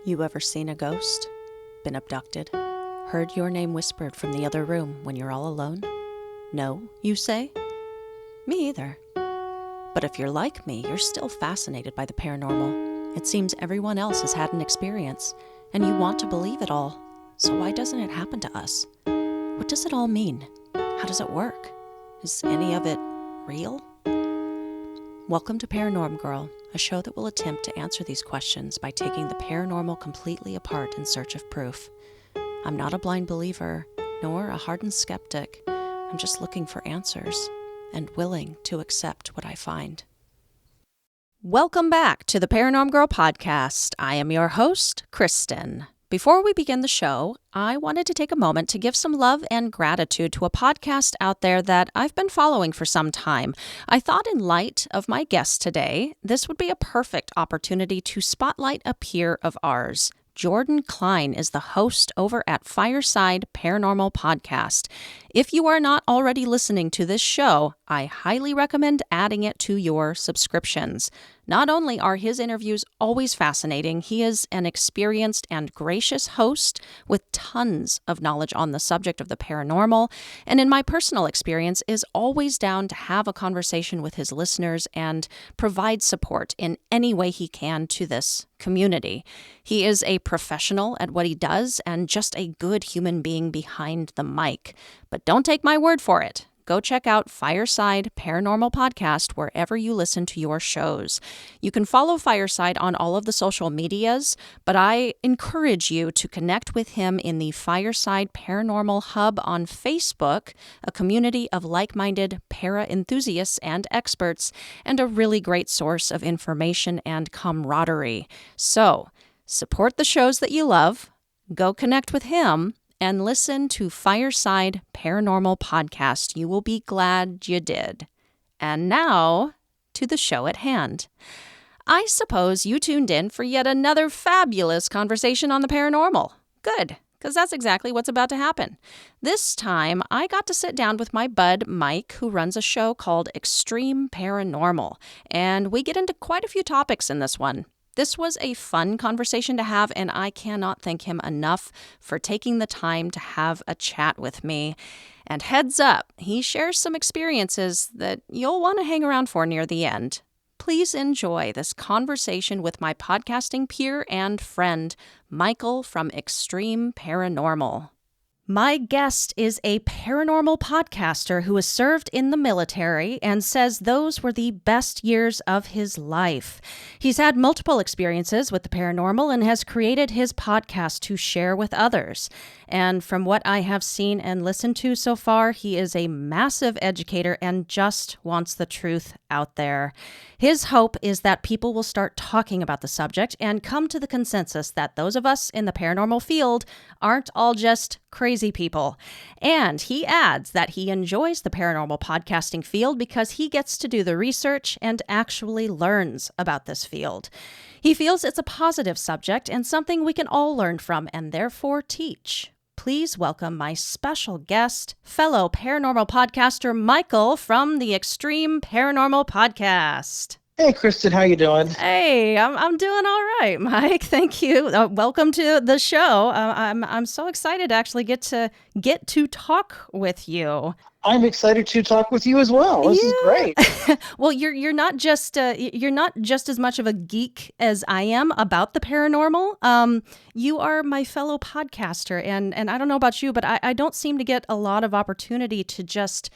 You ever seen a ghost? Been abducted? Heard your name whispered from the other room when you're all alone? No, you say? Me either. But if you're like me, you're still fascinated by the paranormal. It seems everyone else has had an experience, and you want to believe it all. So why doesn't it happen to us? What does it all mean? How does it work? Is any of it real? Welcome to Paranorm Girl, a show that will attempt to answer these questions by taking the paranormal completely apart in search of proof. I'm not a blind believer, nor a hardened skeptic. I'm just looking for answers and willing to accept what I find. Welcome back to the Paranorm Girl podcast. I am your host, Kristen. Before we begin the show, I wanted to take a moment to give some love and gratitude to a podcast out there that I've been following for some time. I thought in light of my guest today, this would be a perfect opportunity to spotlight a peer of ours. Jordan Klein is the host over at Fireside Paranormal Podcast. If you are not already listening to this show, I highly recommend adding it to your subscriptions. Not only are his interviews always fascinating, he is an experienced and gracious host with tons of knowledge on the subject of the paranormal, and in my personal experience is always down to have a conversation with his listeners and provide support in any way he can to this community. He is a professional at what he does and just a good human being behind the mic. But don't take my word for it. Go check out Fireside Paranormal Podcast wherever you listen to your shows. You can follow Fireside on all of the social medias, but I encourage you to connect with him in the Fireside Paranormal Hub on Facebook, a community of like-minded para-enthusiasts and experts, and a really great source of information and camaraderie. So, support the shows that you love, go connect with him, and listen to Fireside Paranormal Podcast. You will be glad you did. And now, to the show at hand. I suppose you tuned in for yet another fabulous conversation on the paranormal. Good, because that's exactly what's about to happen. This time, I got to sit down with my bud, Mike, who runs a show called Xtreme Paranormal, and we get into quite a few topics in this one. This was a fun conversation to have, and I cannot thank him enough for taking the time to have a chat with me. And heads up, he shares some experiences that you'll want to hang around for near the end. Please enjoy this conversation with my podcasting peer and friend, Michael from Xtreme Paranormal. My guest is a paranormal podcaster who has served in the military and says those were the best years of his life. He's had multiple experiences with the paranormal and has created his podcast to share with others. And from what I have seen and listened to so far, he is a massive educator and just wants the truth out there. His hope is that people will start talking about the subject and come to the consensus that those of us in the paranormal field aren't all just crazy people. And he adds that he enjoys the paranormal podcasting field because he gets to do the research and actually learns about this field. He feels it's a positive subject and something we can all learn from and therefore teach. Please welcome my special guest, fellow paranormal podcaster Michael from the Xtreme Paranormal Podcast. Hey, Kristen, how you doing? Hey, I'm doing all right, Mike. Thank you. Welcome to the show. I'm so excited to actually get to talk with you. I'm excited to talk with you as well. This is great. Well, you're not just as much of a geek as I am about the paranormal. You are my fellow podcaster, and I don't know about you, but I don't seem to get a lot of opportunity to just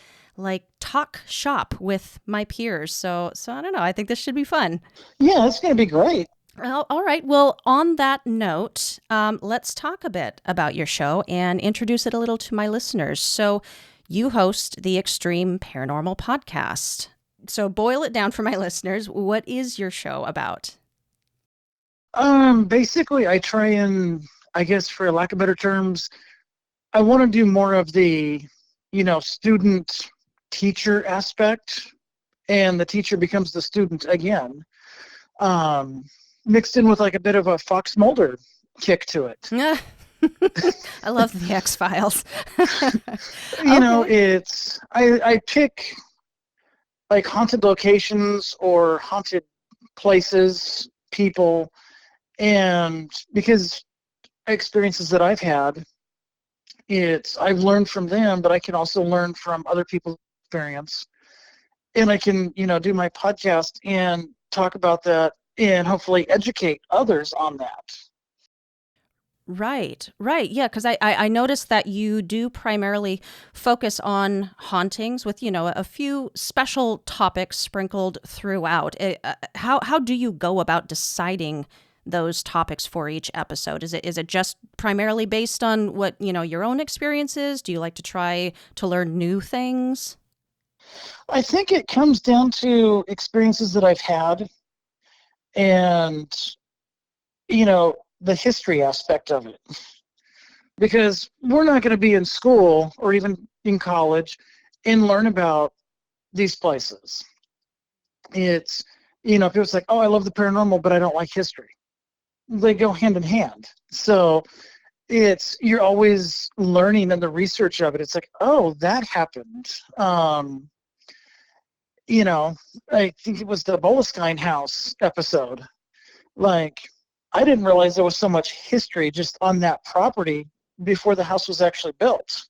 talk shop with my peers. So I don't know. I think this should be fun. Yeah, it's going to be great. Well, all right. Well, on that note, let's talk a bit about your show and introduce it a little to my listeners. So you host the Xtreme Paranormal Podcast. So boil it down for my listeners. What is your show about? Basically, I try and, I guess for lack of better terms, I want to do more of the, student teacher aspect, and the teacher becomes the student again, mixed in with a bit of a Fox Mulder kick to it. I love the X-Files. It's I pick haunted locations or haunted places, people, And because experiences that I've had, I've learned from them, but I can also learn from other people's experience. And I can, do my podcast and talk about that and hopefully educate others on that. Right, right. Yeah, because I noticed that you do primarily focus on hauntings with, a few special topics sprinkled throughout. How do you go about deciding those topics for each episode? Is it just primarily based on what, your own experiences? Do you like to try to learn new things? I think it comes down to experiences that I've had and, the history aspect of it. Because we're not going to be in school or even in college and learn about these places. It's, people's like, oh, I love the paranormal, but I don't like history. They go hand in hand. So you're always learning in the research of it. It's like, oh, that happened. I think it was the Boleskine House episode. Like, I didn't realize there was so much history just on that property before the house was actually built.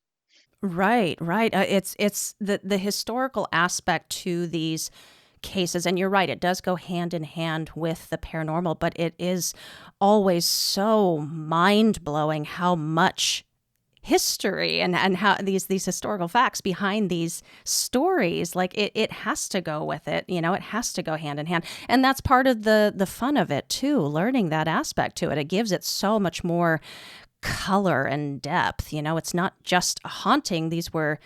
Right, right. It's the historical aspect to these cases, and you're right. It does go hand in hand with the paranormal, but it is always so mind blowing how much history and how these historical facts behind these stories, like it has to go with it. It has to go hand in hand, and that's part of the fun of it too. Learning that aspect to it, it gives it so much more color and depth. It's not just a haunting. These were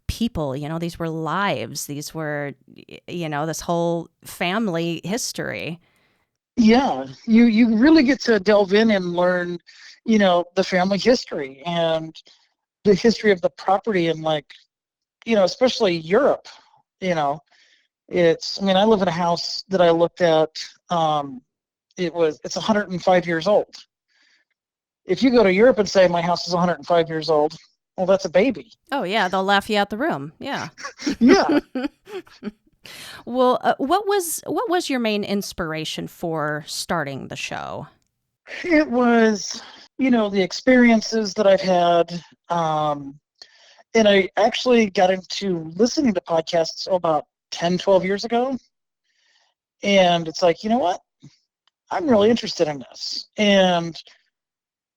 people, these were lives, these were, this whole family history. Yeah, you really get to delve in and learn, the family history and the history of the property and like, especially Europe. You know, I live in a house that I looked at. It's 105 years old. If you go to Europe and say my house is 105 years old, well, that's a baby. Oh yeah, they'll laugh you out the room. Yeah. Yeah, Well, what was your main inspiration for starting the show? it was, the experiences that I've had. And I actually got into listening to podcasts about 10, 12 years ago. And it's like, you know what? I'm really interested in this. And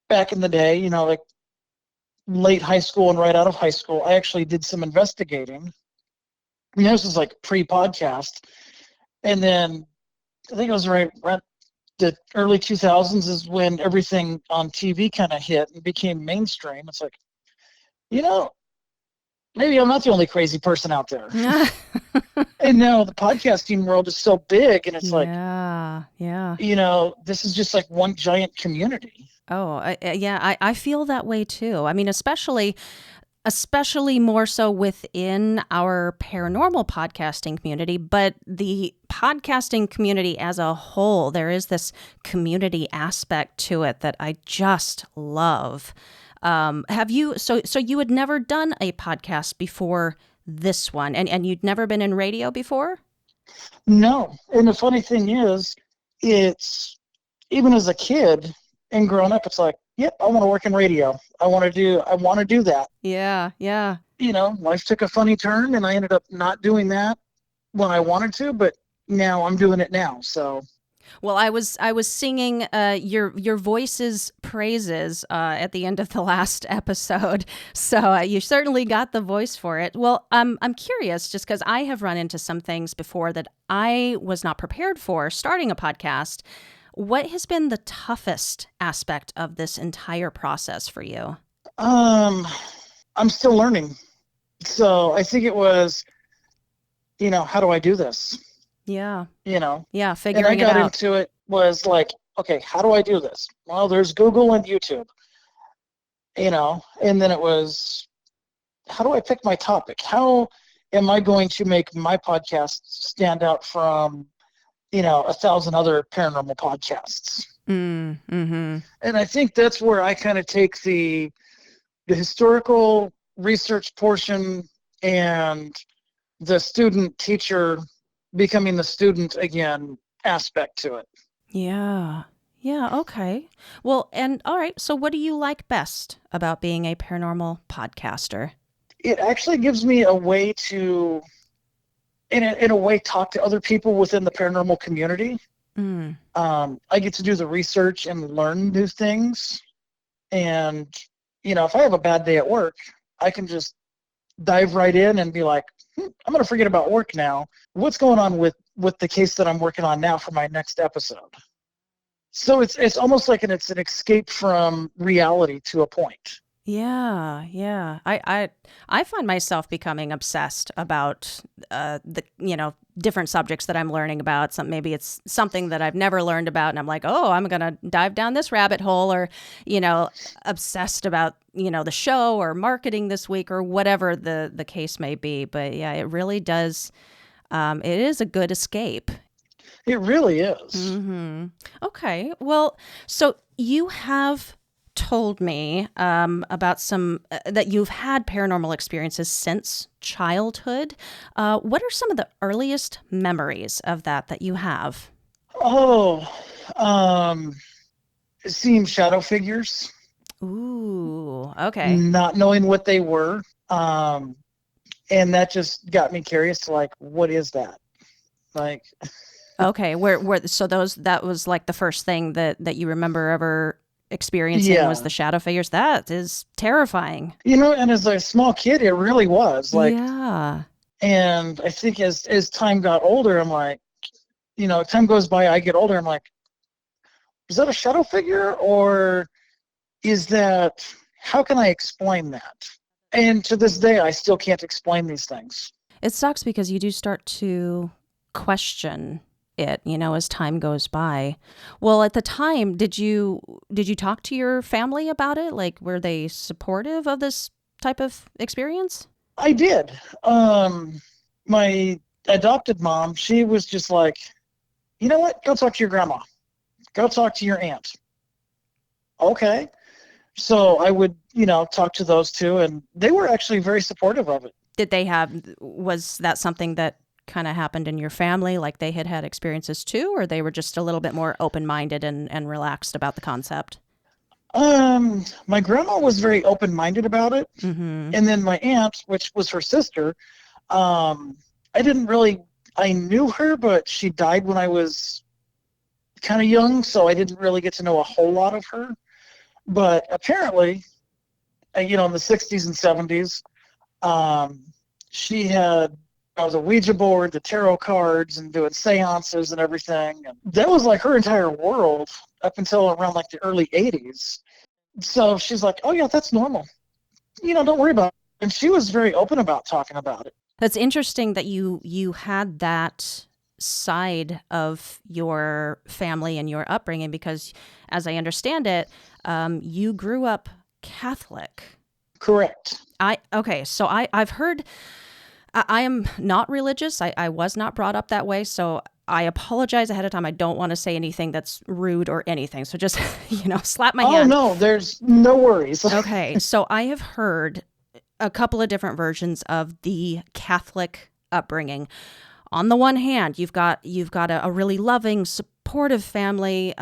back in the day, like late high school and right out of high school, I actually did some investigating. This was like pre-podcast. And then I think it was right the early 2000s is when everything on TV kind of hit and became mainstream. It's like, you know, maybe I'm not the only crazy person out there. And now the podcasting world is so big, and it's like, Yeah, yeah. this is just like one giant community. Oh, yeah, I feel that way too. I mean, especially more so within our paranormal podcasting community, but the podcasting community as a whole, there is this community aspect to it that I just love. Have you, so you had never done a podcast before this one, and you'd never been in radio before? No, and the funny thing is, it's even as a kid and growing up, it's like, yep, I want to work in radio. I want to do that. Yeah, yeah. Life took a funny turn, and I ended up not doing that when I wanted to, but now I'm doing it now. So Well, I was singing your voice's praises at the end of the last episode, so you certainly got the voice for it. Well, I'm curious, just because I have run into some things before that I was not prepared for starting a podcast. What has been the toughest aspect of this entire process for you? um, I'm still learning. So I think it was, how do I do this? Yeah, You know, yeah, and I figuring it got out. into it was like, okay, how do I do this? Well, there's Google and YouTube, and then it was, how do I pick my topic? How am I going to make my podcast stand out from, 1,000 other paranormal podcasts? Mm-hmm. And I think that's where I kind of take the historical research portion and the student teacher becoming the student again aspect to it. Yeah. Yeah, okay. Well, and all right, so what do you like best about being a paranormal podcaster? It actually gives me a way to, in a way, talk to other people within the paranormal community. Mm. I get to do the research and learn new things. And, if I have a bad day at work, I can just dive right in and be like, I'm going to forget about work now. What's going on with the case that I'm working on now for my next episode? So it's almost like it's an escape from reality to a point. Yeah, yeah. I find myself becoming obsessed about the different subjects that I'm learning about. Some maybe it's something that I've never learned about, and I'm like, oh, I'm gonna dive down this rabbit hole, or obsessed about the show or marketing this week or whatever the case may be. But yeah, it really does. It is a good escape. It really is. Mm-hmm. Okay. Well, so you have told me about some that you've had paranormal experiences since childhood. What are some of the earliest memories of that you have? Oh, um, seeing shadow figures, Ooh, okay. not knowing what they were. Um, and that just got me curious to like, what is that? Like, Okay, where so those that was like the first thing that you remember ever experiencing was yeah, the shadow figures. That is terrifying. and as a small kid, it really was like, Yeah. and I think as time got older, I'm like, time goes by, I get older, I'm like, is that a shadow figure or is that, how can I explain that? And to this day, I still can't explain these things. It sucks because you do start to question it, as time goes by. Well, at the time, did you talk to your family about it? Like, were they supportive of this type of experience? I did. My adopted mom, she was just like, you know what? Go talk to your grandma. Go talk to your aunt. Okay. So I would, talk to those two, and they were actually very supportive of it. Did they have Was that something that kind of happened in your family, like they had experiences too, or they were just a little bit more open-minded and relaxed about the concept? My grandma was very open-minded about it, Mm-hmm. and then my aunt, which was her sister, um, I didn't really, I knew her, but she died when I was kind of young, so I didn't really get to know a whole lot of her. But apparently, in the 60s and 70s, um, she had the Ouija board, the tarot cards, and doing seances and everything. And that was like her entire world up until around like the early 80s. So she's like, oh, yeah, that's normal. Don't worry about it. And she was very open about talking about it. That's interesting that you had that side of your family and your upbringing because, as I understand it, you grew up Catholic. Correct. I've heard. I am not religious. I was not brought up that way, so I apologize ahead of time. I don't want to say anything that's rude or anything. So just slap my Oh, hand. no, there's no worries. Okay, so I have heard a couple of different versions of the Catholic upbringing. On the one hand, you've got a really loving, supportive family.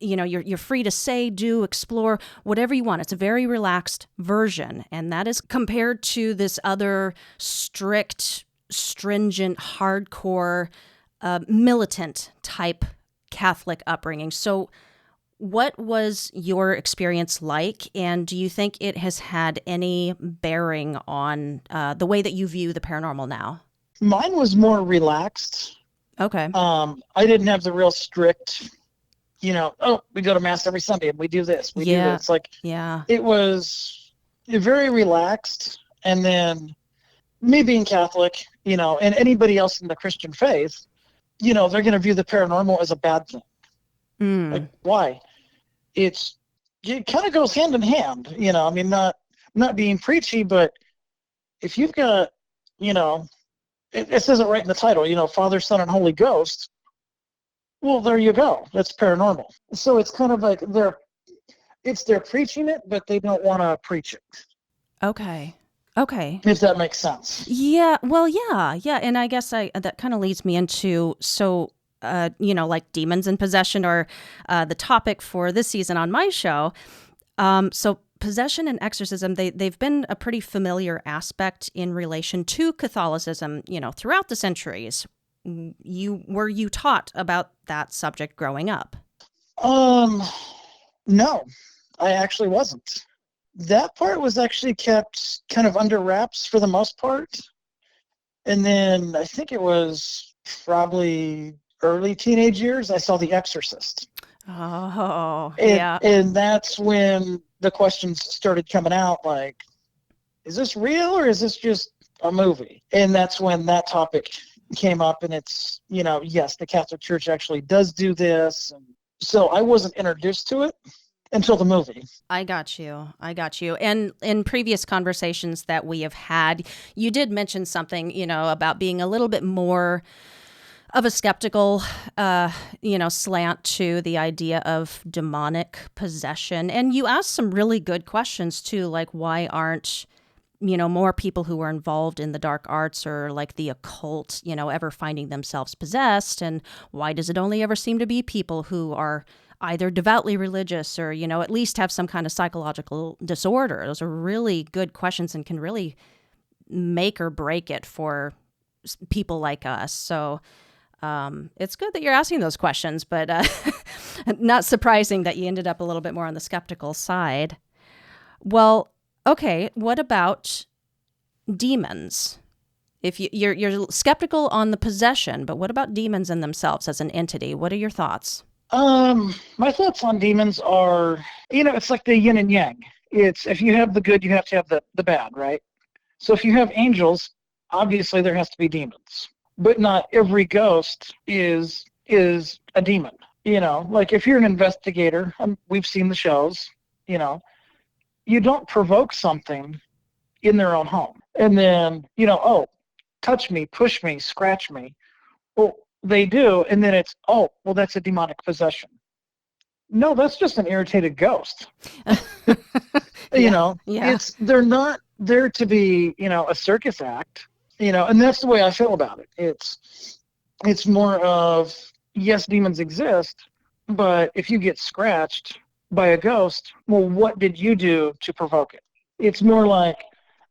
You're free to say, do, explore whatever you want. It's a very relaxed version, and that is compared to this other strict, stringent, hardcore, militant type Catholic upbringing. So, what was your experience like, and do you think it has had any bearing on the way that you view the paranormal now? Mine was more relaxed. Okay. I didn't have the real strict, oh, we go to mass every Sunday and we do this, we do Yeah. this. Like, Yeah. it was very relaxed. And then me being Catholic, and anybody else in the Christian faith, they're going to view the paranormal as a bad thing. Like, Mm. why? It kind of goes hand in hand, I mean, not being preachy, but if you've got, it says it right in the title, Father, Son, and Holy Ghost. Well, there you go. That's paranormal. So it's kind of like they're preaching it, but they don't want to preach it. Okay. Okay. If that makes sense. Yeah. Well, yeah. Yeah. And I guess that kind of leads me into like demons and possession are the topic for this season on my show. So possession and exorcism, they've been a pretty familiar aspect in relation to Catholicism, throughout the centuries. Were you taught about that subject growing up? No, I actually wasn't. That part was actually kept kind of under wraps for the most part. And then I think it was probably early teenage years, I saw The Exorcist. Oh, And, yeah. and that's when the questions started coming out like, is this real or is this just a movie? And that's when that topic came up. And it's, yes, the Catholic Church actually does do this. And so I wasn't introduced to it until the movie. I got you. And in previous conversations that we have had, you did mention something, about being a little bit more of a skeptical, slant to the idea of demonic possession. And you asked some really good questions too, like why aren't, more people who are involved in the dark arts or like the occult, ever finding themselves possessed? And why does it only ever seem to be people who are either devoutly religious or, at least have some kind of psychological disorder? Those are really good questions and can really make or break it for people like us. So it's good that you're asking those questions, but not surprising that you ended up a little bit more on the skeptical side. Well, okay, what about demons? If you're skeptical on the possession, but what about demons in themselves as an entity? What are your thoughts? My thoughts on demons are, it's like the yin and yang. It's if you have the good, you have to have the bad, right? So if you have angels, obviously there has to be demons. But not every ghost is a demon. Like if you're an investigator, we've seen the shows, you don't provoke something in their own home. And then, oh, touch me, push me, scratch me. Well, they do. And then it's, oh, well, that's a demonic possession. No, that's just an irritated ghost. Yeah. They're not there to be, a circus act, and that's the way I feel about it. It's more of, yes, demons exist, but if you get scratched by a ghost, well, what did you do to provoke it? It's more like,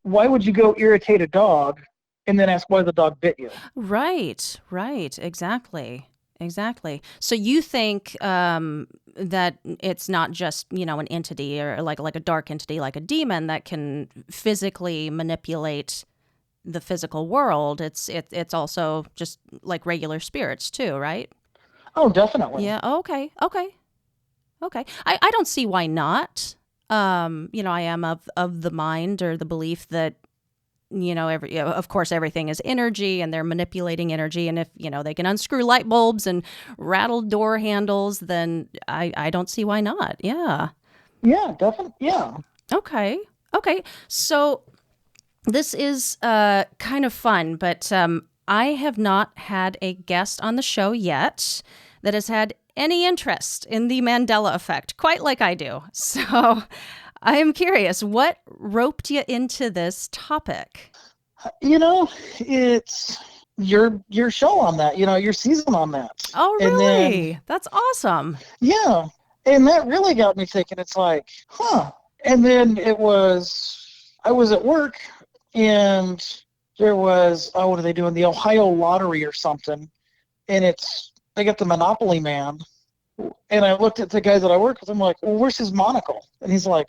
why would you go irritate a dog and then ask why the dog bit you? Right. Exactly. So you think that it's not just, an entity or like a dark entity, like a demon that can physically manipulate the physical world. It's also just like regular spirits too, right? Oh, definitely. Yeah. Okay. I don't see why not. I am of the mind or the belief that of course, everything is energy and they're manipulating energy. And if, they can unscrew light bulbs and rattle door handles, then I don't see why not. Yeah. Yeah, definitely. Yeah. Okay. So this is kind of fun, but I have not had a guest on the show yet that has had any interest in the Mandela effect, quite like I do. So I am curious, what roped you into this topic? It's your show on that, your season on that. Oh, really? And then, that's awesome. Yeah. And that really got me thinking. It's like, huh. And then I was at work and there was, what are they doing? The Ohio lottery or something. And they got the Monopoly man. And I looked at the guy that I work with. I'm like, well, where's his monocle? And he's like,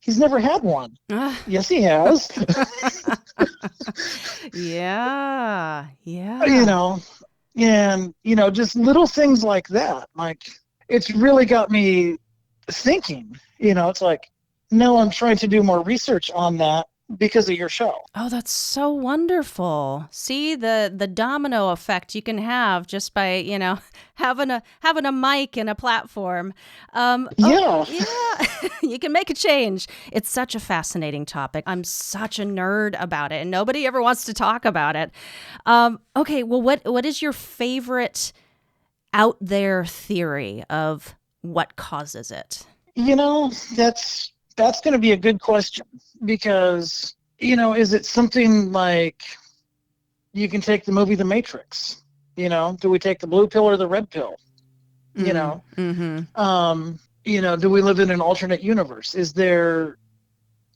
he's never had one. Yes, he has. Yeah. And, just little things like that. Like, it's really got me thinking, it's like, no, I'm trying to do more research on that because of your show. Oh, that's so wonderful. See the domino effect you can have just by, having a mic and a platform. Yeah. You can make a change. It's such a fascinating topic. I'm such a nerd about it and nobody ever wants to talk about it. Okay, well, what is your favorite out there theory of what causes it? That's going to be a good question because, is it something like you can take the movie The Matrix? Do we take the blue pill or the red pill? You know, Mm-hmm. do we live in an alternate universe? Is there,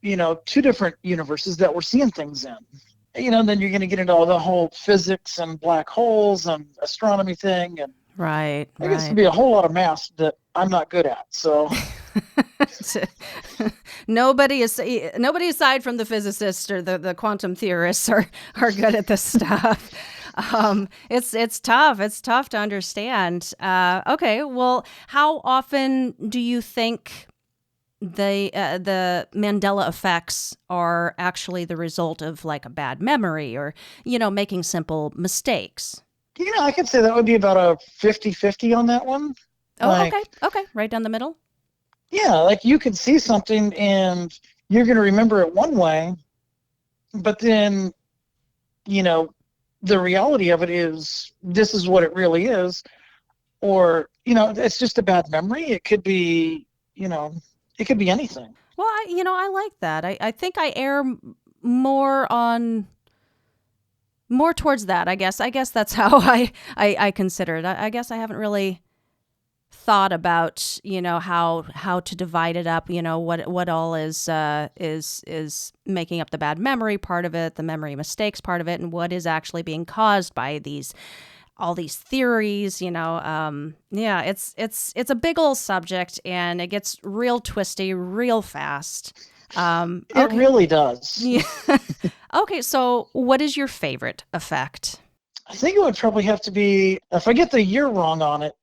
two different universes that we're seeing things in? Then you're going to get into all the whole physics and black holes and astronomy thing. And Right, I guess it'd right. be a whole lot of math that I'm not good at. So, Nobody aside from the physicists or the quantum theorists are good at this stuff. It's tough. It's tough to understand. Okay, well, how often do you think the Mandela effects are actually the result of like a bad memory or making simple mistakes? I could say that would be about a 50-50 on that one. Oh, Like, okay, okay, right down the middle. yeah, like you could see something and you're going to remember it one way, but then, you know, the reality of it is this is what it really is. Or, it's just a bad memory. It could be, it could be anything. Well, I like that. I think I err more on more towards that. I guess that's how I consider it. I guess I haven't really thought about how to divide it up. What all is making up the bad memory part of it, the memory mistakes part of it, and what is actually being caused by all these theories. Yeah, it's a big old subject, and it gets real twisty real fast. It Okay. really does. Yeah. Okay, so what is your favorite effect? I think it would probably have to be, if I get the year wrong on it,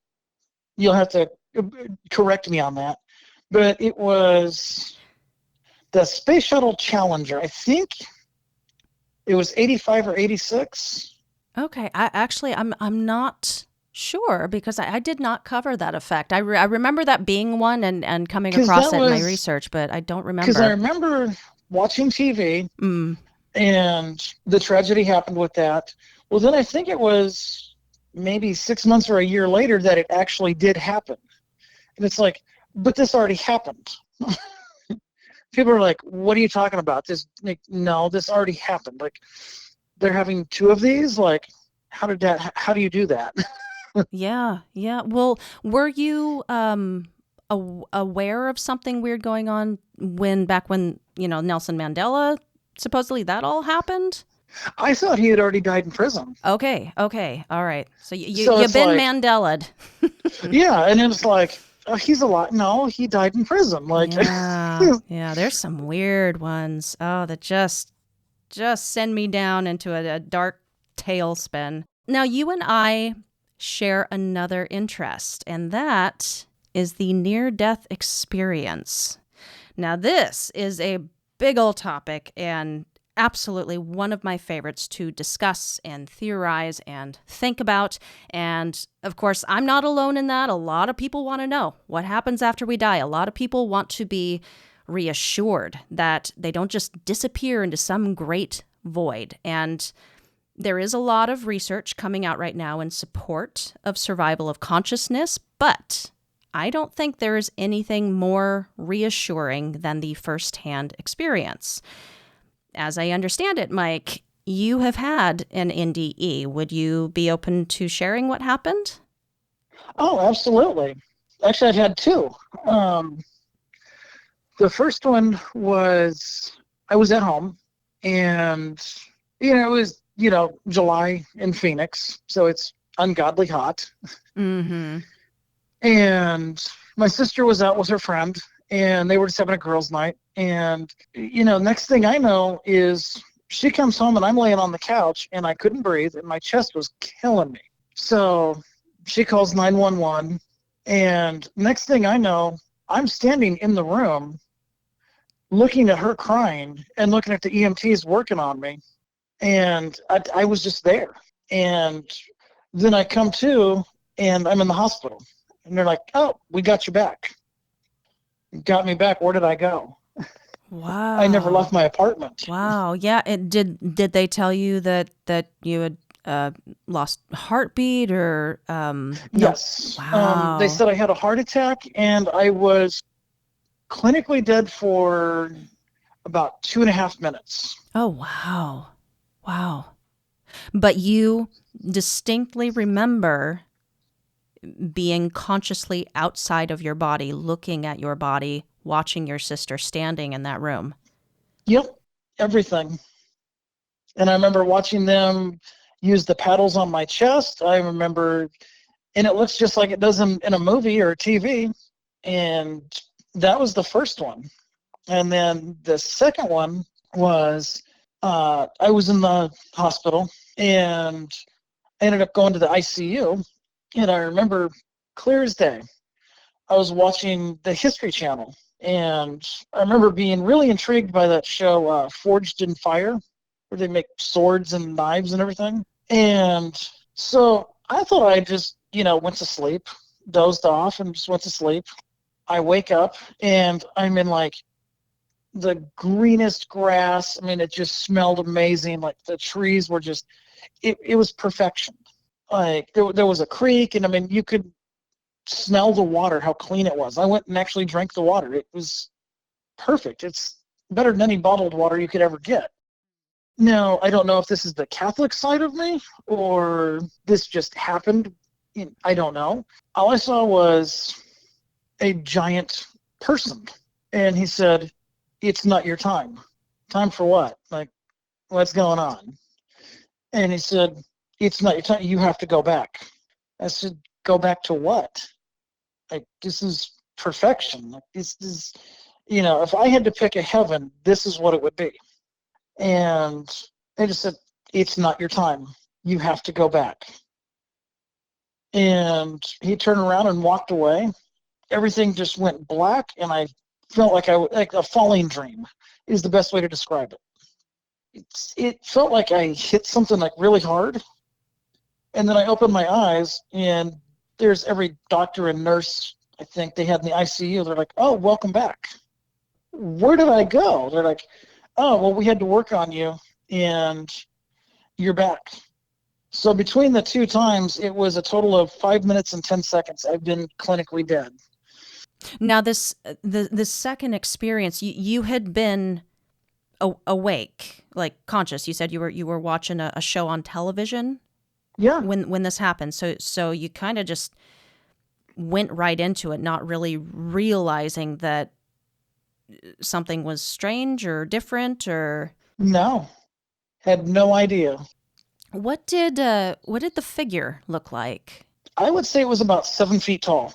you'll have to correct me on that. But it was the Space Shuttle Challenger. I think it was 85 or 86. Okay, I'm not sure because I did not cover that effect. I remember that being one and coming Because across that it in my was, research, but I don't because I remember. remember watching TV Mm. and the tragedy happened with that. Well, then I think it was maybe 6 months or a year later that it actually did happen. And it's like, but this already happened. People are like, what are you talking about? This, like, no, this already happened. Like, they're having two of these. Like, how do you do that? Yeah, yeah. Well, were you aware of something weird going on back when, Nelson Mandela supposedly that all happened? I thought he had already died in prison. Okay, okay. All right. So So you've it's been like, Mandela'd. yeah. And it's like, oh, he's alive. No, he died in prison. Like, Yeah. Yeah, there's some weird ones. Oh, that just send me down into a dark tailspin. Now, you and I share another interest, and that is the near death experience. Now, this is a big old topic and absolutely one of my favorites to discuss and theorize and think about. And of course, I'm not alone in that. A lot of people want to know what happens after we die. A lot of people want to be reassured that they don't just disappear into some great void. And there is a lot of research coming out right now in support of survival of consciousness, but I don't think there is anything more reassuring than the firsthand experience. As I understand it, Mike, you have had an NDE. Would you be open to sharing what happened? oh, absolutely. Actually, I've had two. Um, the first one was I was at home, and it was July in Phoenix, so it's ungodly hot. Mm-hmm. And my sister was out with her friend, and they were just having a girls' night. And next thing I know is she comes home, and I'm laying on the couch, and I couldn't breathe, and my chest was killing me. So she calls 911, and next thing I know, I'm standing in the room looking at her crying and looking at the EMTs working on me. And I was just there. And then I come to, and I'm in the hospital. And they're like, oh, we got you back. Got me back. Where did I go? I never left Wow. my apartment. Wow. Yeah. Did they tell you that you had lost heartbeat or no? Yes. They Wow. said I had a heart attack, and I was clinically dead for about 2.5 minutes. Oh wow. Wow. But you distinctly remember being consciously outside of your body, looking at your body, watching your sister standing in that room. Yep, everything. And I remember watching them use the paddles on my chest. I remember, and it looks just like it does in a movie or a TV. And that was the first one. And then the second one was I was in the hospital and I ended up going to the ICU. And I remember clear as day, I was watching the History Channel. And I remember being really intrigued by that show, Forged in Fire, where they make swords and knives and everything. And so I thought I just, went to sleep, dozed off, and just went to sleep. I wake up and I'm in like the greenest grass. I mean, it just smelled amazing. Like the trees were just, it was perfection. Like there was a creek, and I mean, you could smell the water, how clean it was. I went and actually drank the water. It was perfect. It's better than any bottled water you could ever get. Now, I don't know if this is the Catholic side of me or this just happened. I don't know. All I saw was a giant person. And he said, "It's not your time." Time for what? Like, what's going on? And he said, "It's not your time. You have to go back." I said, "Go back to what?" Like, this is perfection. Like, this is, if I had to pick a heaven, this is what it would be. And they just said, "It's not your time. You have to go back." And he turned around and walked away. Everything just went black, and I felt like a falling dream is the best way to describe it. It felt like I hit something like really hard, and then I opened my eyes, and there's every doctor and nurse I think they had in the ICU. They're like, "Oh, welcome back." Where did I go? They're like, "Oh, well, we had to work on you, and you're back." So between the two times, it was a total of 5 minutes and 10 seconds. I've been clinically dead. Now, the second experience, you had been awake, like conscious. You said you were watching a show on television Yeah, when this happened. So you kind of just went right into it, not really realizing that something was strange or different. Or no, had no idea. what did the figure look like? I would say it was about 7 feet tall,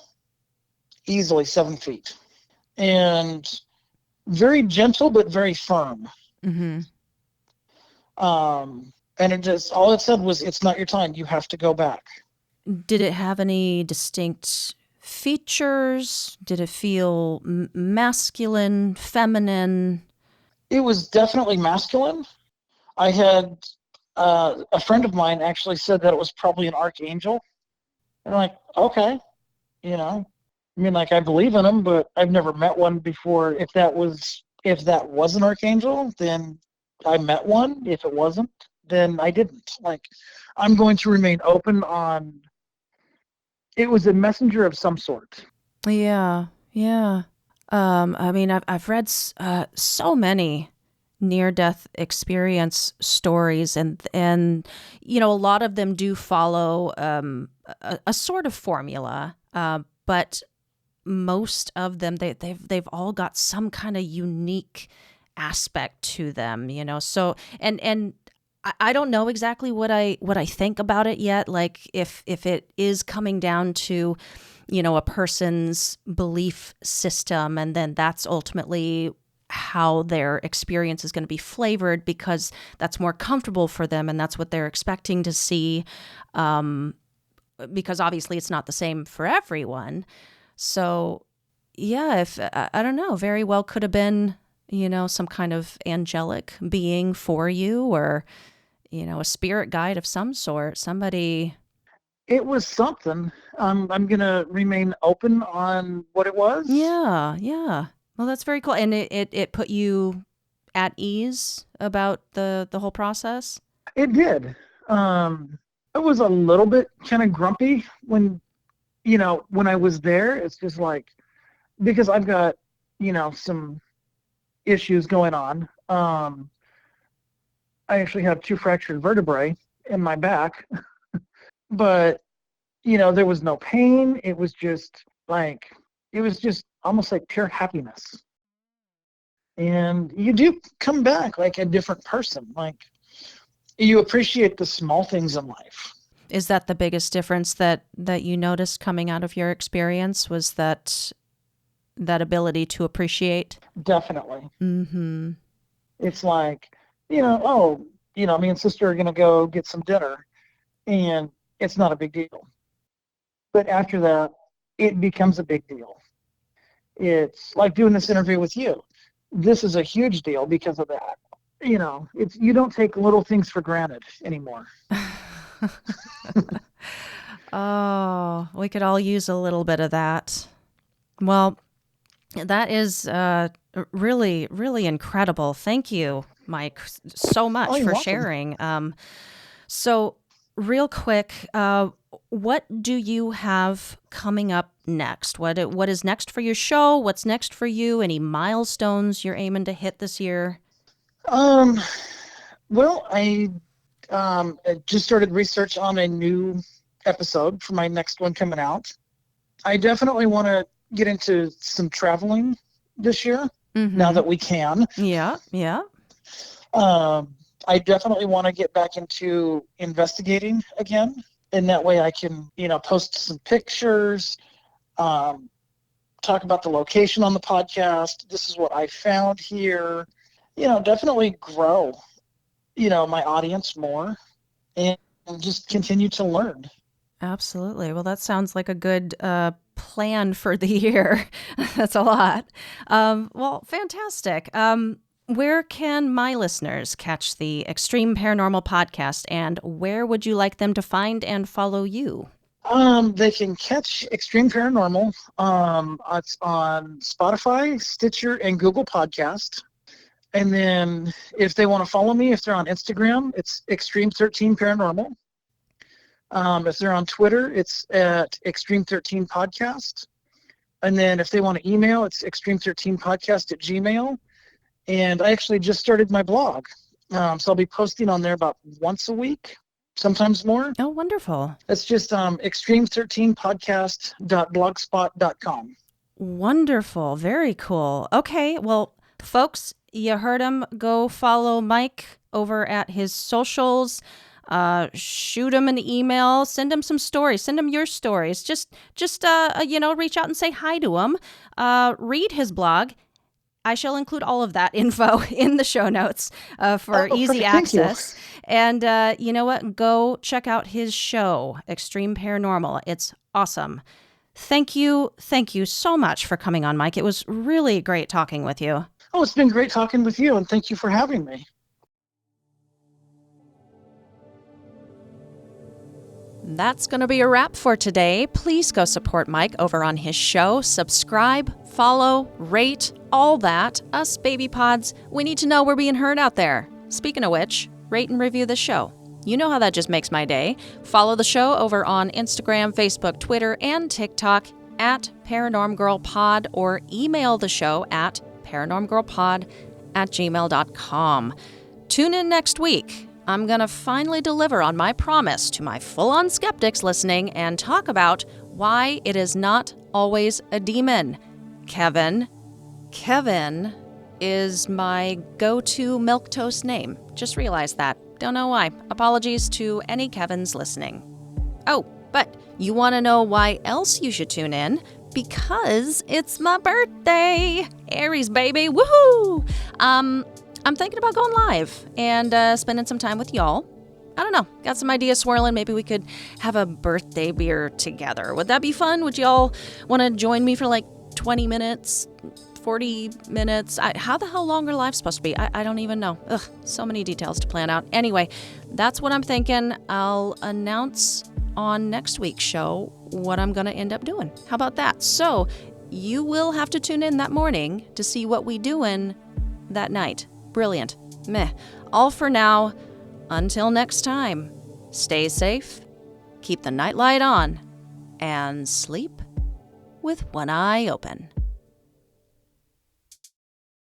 easily 7 feet, and very gentle but very firm. Mm-hmm. And it just all it said was, "It's not your time. You have to go back." Did it have any distinct features? Did it feel masculine, feminine? It was definitely masculine. I had a friend of mine actually said that it was probably an archangel. And I'm like, okay, you know, I mean, like I believe in them, but I've never met one before. If that was an archangel, then I met one. If it wasn't, then I didn't. Like, I'm going to remain open on. It was a messenger of some sort. Yeah, yeah. I mean, I've read so many near death experience stories, and a lot of them do follow a sort of formula, but most of them they've all got some kind of unique aspect to them. So and I don't know exactly what I think about it yet. Like if it is coming down to a person's belief system, and then that's ultimately how their experience is going to be flavored because that's more comfortable for them and that's what they're expecting to see. Because obviously it's not the same for everyone. So, yeah, if I don't know, very well could have been, some kind of angelic being for you, or, a spirit guide of some sort, somebody. It was something. I'm gonna remain open on what it was. Yeah, yeah. Well, that's very cool. And it put you at ease about the whole process. It did. I was a little bit kind of grumpy when I was there. It's just like because I've got some issues going on. I actually have two fractured vertebrae, in my back, but there was no pain. It was just almost like pure happiness. And you do come back like a different person. Like you appreciate the small things in life. Is that the biggest difference that you noticed coming out of your experience, was that ability to appreciate? Definitely. Mm-hmm. It's like, me and sister are going to go get some dinner, and it's not a big deal. But after that, it becomes a big deal. It's like doing this interview with you. This is a huge deal because of that. You don't take little things for granted anymore. Oh, we could all use a little bit of that. Well, that is really, really incredible. Thank you, Mike, so much You're for welcome. sharing. So, real quick, what do you have coming up next? What is next for your show? What's next for you? Any milestones you're aiming to hit this year? Well, I just started research on a new episode for my next one coming out. I definitely want to get into some traveling this year, now that we can. Yeah, yeah. I definitely want to get back into investigating again, and that way I can, post some pictures, talk about the location on the podcast. This is what I found here. Definitely grow, my audience more, and just continue to learn. Absolutely. Well, that sounds like a good plan for the year. That's a lot. Well, fantastic. Where can my listeners catch the Xtreme Paranormal podcast, and where would you like them to find and follow you? They can catch Xtreme Paranormal. It's on Spotify, Stitcher, and Google Podcast. And then if they want to follow me, if they're on Instagram, it's Xtreme13 Paranormal. If they're on Twitter, it's at Xtreme13 Podcast. And then if they want to email, it's Xtreme13podcast@gmail. And I actually just started my blog. So I'll be posting on there about once a week, sometimes more. Oh, wonderful. It's just Xtreme13podcast.blogspot.com. Wonderful. Very cool. Okay. Well, folks, you heard him. Go follow Mike over at his socials. Shoot him an email. Send him some stories. Send him your stories. Just reach out and say hi to him. Read his blog. I shall include all of that info in the show notes for easy access. And you know what? Go check out his show, Xtreme Paranormal. It's awesome. Thank you so much for coming on, Mike. It was really great talking with you. Oh, it's been great talking with you, and thank you for having me. That's going to be a wrap for today. Please go support Mike over on his show. Subscribe, follow, rate, all that. Us baby pods, we need to know we're being heard out there. Speaking of which, rate and review the show. You know how that just makes my day. Follow the show over on Instagram, Facebook, Twitter, and TikTok at ParanormGirlPod, or email the show at paranormgirlpod@gmail.com. Tune in next week. I'm going to finally deliver on my promise to my full-on skeptics listening and talk about why it is not always a demon. Kevin is my go-to milquetoast name. Just realized that. Don't know why. Apologies to any Kevins listening. Oh, but you want to know why else you should tune in? Because it's my birthday. Aries, baby. Woohoo! I'm thinking about going live and spending some time with y'all. I don't know. Got some ideas swirling. Maybe we could have a birthday beer together. Would that be fun? Would y'all want to join me for like 20 minutes, 40 minutes? How the hell long are lives supposed to be? I don't even know. Ugh, so many details to plan out. Anyway, that's what I'm thinking. I'll announce on next week's show what I'm going to end up doing. How about that? So you will have to tune in that morning to see what we doing that night. Brilliant. Meh. All for now. Until next time, stay safe, keep the nightlight on, and sleep with one eye open.